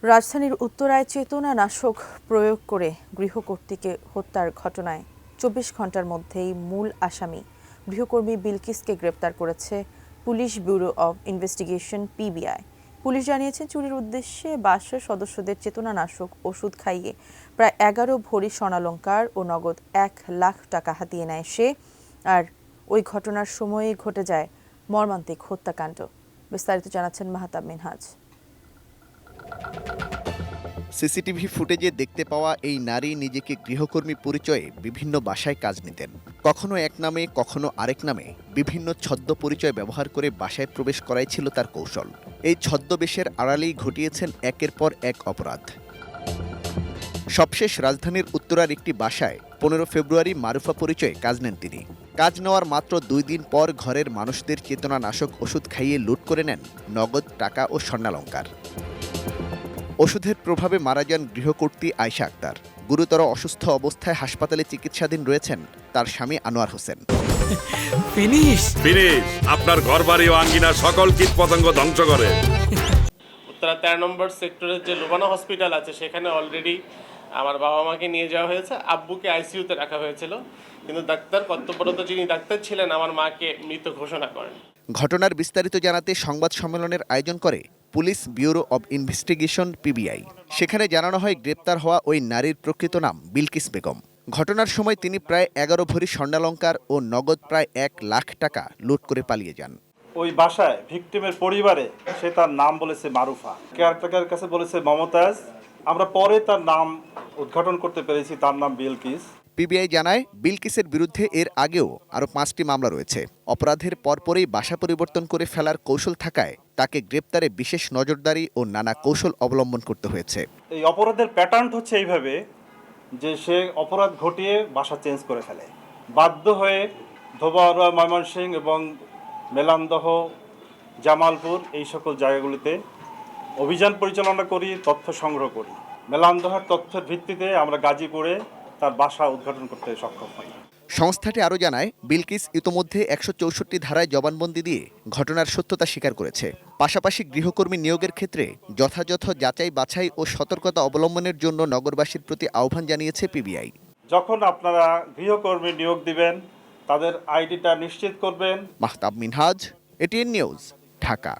রাজধানীর উত্তরায় চেতনানাশক প্রয়োগ করে গৃহকর্ত্রীকে হত্যার ঘটনায় ২৪ ঘণ্টার মধ্যেই মূল আসামি গৃহকর্মী বিলকিসকে গ্রেপ্তার করেছে police bureau of investigation PBI. Police জানিয়েছে, চুরির উদ্দেশ্যে বাসার সদস্যদের চেতনানাশক ওষুধ খাইয়ে প্রায় ১১ ভরি স্বর্ণালংকার ও নগদ ১ লাখ টাকা হাতিয়ে নেয় সে। আর ওই ঘটনার সময়েই ঘটে যায় মর্মান্তিক হত্যাকাণ্ড। বিস্তারিত জানাচ্ছেন মাহতাব মিনহাজ। সিসিটিভি ফুটেজে দেখতে পাওয়া এই নারী নিজেকে গৃহকর্মী পরিচয়ে বিভিন্ন বাসায় কাজ নিতেন। কখনো এক নামে, কখনো আরেক নামে বিভিন্ন ছদ্ম পরিচয় ব্যবহার করে বাসায় প্রবেশ করাই ছিল তার কৌশল। এই ছদ্মবেশের আড়ালেই ঘটিয়েছেন একের পর এক অপরাধ। সবশেষ রাজধানীর উত্তরার একটি বাসায় ১৫ ফেব্রুয়ারি মারুফা পরিচয়ে কাজ নেন তিনি। কাজ নেওয়ার মাত্র ২ দিন পর ঘরের মানুষদের চেতনানাশক ওষুধ খাইয়ে লুট করে নেন নগদ টাকা ও স্বর্ণালংকার। ওষুধের প্রভাবে মারা যান গৃহকর্ত্রী আয়েশা আক্তার। গুরুতর অসুস্থ অবস্থায় হাসপাতালে চিকিৎসাধীন রয়েছেন তার স্বামী আনোয়ার হোসেন। ফিনিশ আপনার ঘরবাড়ি ও আঙ্গিনার সকল কীটপতঙ্গ ধ্বংস করে। উত্তরা ১৩ নম্বর সেক্টরের যে লুবানা হসপিটাল আছে সেখানে অলরেডি আমার বাবা মাকে নিয়ে যাওয়া হয়েছে। আব্বুকে আইসিইউতে রাখা হয়েছিল, কিন্তু ডাক্তার কর্তব্যরত যিনি ডাক্তার ছিলেন আমার মাকে মৃত ঘোষণা করেন। ঘটনার বিস্তারিত জানাতে সংবাদ সম্মেলনের আয়োজন করে police bureau of investigation PBI. সেখানে জানানো হয়, গ্রেপ্তার হওয়া ওই নারীর প্রকৃত নাম বিলকিস বেগম। ঘটনার সময় তিনি প্রায় ১১ ভরি স্বর্ণালংকার ও নগদ প্রায় ১ লাখ টাকা লুট করে পালিয়ে যান। ওই বাসায় ভিকটিমের পরিবারে সে তার নাম বলেছে মারুফা, কেয়ারটেকারের কাছে বলেছে মমতাজ। আমরা পরে তার নাম উদ্ঘাটন করতে পেরেছি, তার নাম বিলকিস। পিবিআই জানায়, বিলকিসের বিরুদ্ধে এর আগেও আরও ৫টি মামলা রয়েছে। অপরাধের পরপরই বাসা পরিবর্তন করে ফেলার কৌশল থাকায় তাকে গ্রেপ্তারে বিশেষ নজরদারি ও নানা কৌশল অবলম্বন করতে হয়েছে। এই অপরাধের প্যাটার্ন হচ্ছে এইভাবে যে সে অপরাধ ঘটিয়ে বাসা চেঞ্জ করে ফেলে। বাধ্য হয়ে ধোবাউড়া, ময়মনসিংহ এবং মেলান্দহ, জামালপুর এই সকল জায়গাগুলিতে অভিযান পরিচালনা করি, তথ্য সংগ্রহ করি। মেলান্দহের তথ্যের ভিত্তিতে আমরা গাজীপুরে তার বাসা উদ্ঘাটন করতে সক্ষম হই। সংস্থাটি আরও জানায়, বিলকিস ইতোমধ্যে ১৬৪ ধারায় জবানবন্দি দিয়ে ঘটনার সত্যতা স্বীকার করেছে। পাশাপাশি গৃহকর্মী নিয়োগের ক্ষেত্রে যথাযথ যাচাই বাছাই ও সতর্কতা অবলম্বনের জন্য নগরবাসীর প্রতি আহ্বান জানিয়েছে পিবিআই। যখন আপনারা গৃহকর্মী নিয়োগ দিবেন তাদের আইডিটা নিশ্চিত করবেন। Mahtab Minhaj, ATN news, Dhaka.